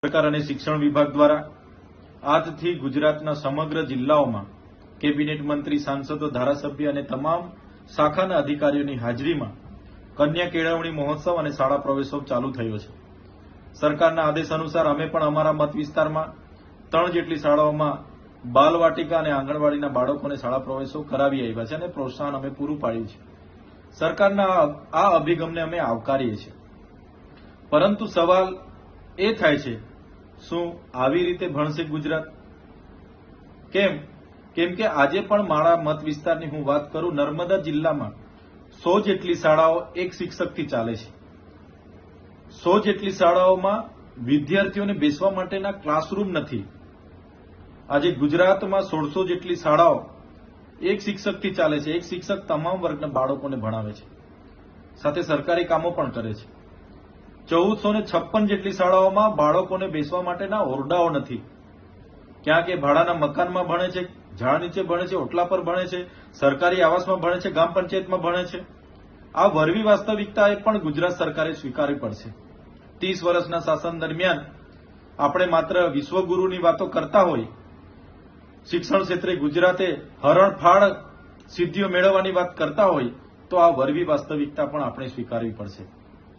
સરકાર અને શિક્ષણ વિભાગ દ્વારા આજથી ગુજરાતના સમગ્ર જિલ્લાઓમાં કેબિનેટ મંત્રી, સાંસદો, ધારાસભ્ય અને તમામ શાખાના અધિકારીઓની હાજરીમાં કન્યા કેળવણી મહોત્સવ અને શાળા પ્રવેશોત્સવ ચાલુ થયો છે। સરકારના આદેશ અનુસાર અમે પણ અમારા મત વિસ્તારમાં 3 જેટલી શાળાઓમાં બાલવાટિકા અને આંગણવાડીના બાળકોને શાળા પ્રવેશો કરાવી આવ્યા છે અને પ્રોત્સાહન અમે પૂરું પાડ્યું છે। સરકારના આ અભિગમને અમે આવકારીએ છીએ, પરંતુ સવાલ એ થાય છે, શું આવી રીતે ભણશે ગુજરાત? કેમ કે આજે પણ મારા મત વિસ્તારની હું વાત કરું, નર્મદા જિલ્લામાં 100 જેટલી શાળાઓ એક શિક્ષકથી ચાલે છે। 100 જેટલી શાળાઓમાં વિદ્યાર્થીઓને બેસવા માટેના ક્લાસરૂમ નથી। આજે ગુજરાતમાં 1600 જેટલી શાળાઓ એક શિક્ષકથી ચાલે છે। એક શિક્ષક તમામ વર્ગના બાળકોને ભણાવે છે, સાથે સરકારી કામો પણ કરે છે। 1456 જેટલી શાળાઓમાં બાળકોને બેસવા માટેના ઓરડાઓ નથી। ક્યાંક એ ભાડાના મકાનમાં ભણે છે, ઝાડ નીચે ભણે છે, ઓટલા પર ભણે છે, સરકારી આવાસમાં ભણે છે, ગ્રામ પંચાયતમાં ભણે છે। આ વરવી વાસ્તવિકતા એ પણ ગુજરાત સરકારે સ્વીકારવી પડશે। 30 વર્ષના શાસન દરમિયાન આપણે માત્ર વિશ્વગુરુની વાતો કરતા હોય, શિક્ષણ ક્ષેત્રે ગુજરાતે હરણફાળ સિદ્ધિઓ મેળવવાની વાત કરતા હોય, તો આ વરવી વાસ્તવિકતા પણ આપણે સ્વીકારવી પડશે।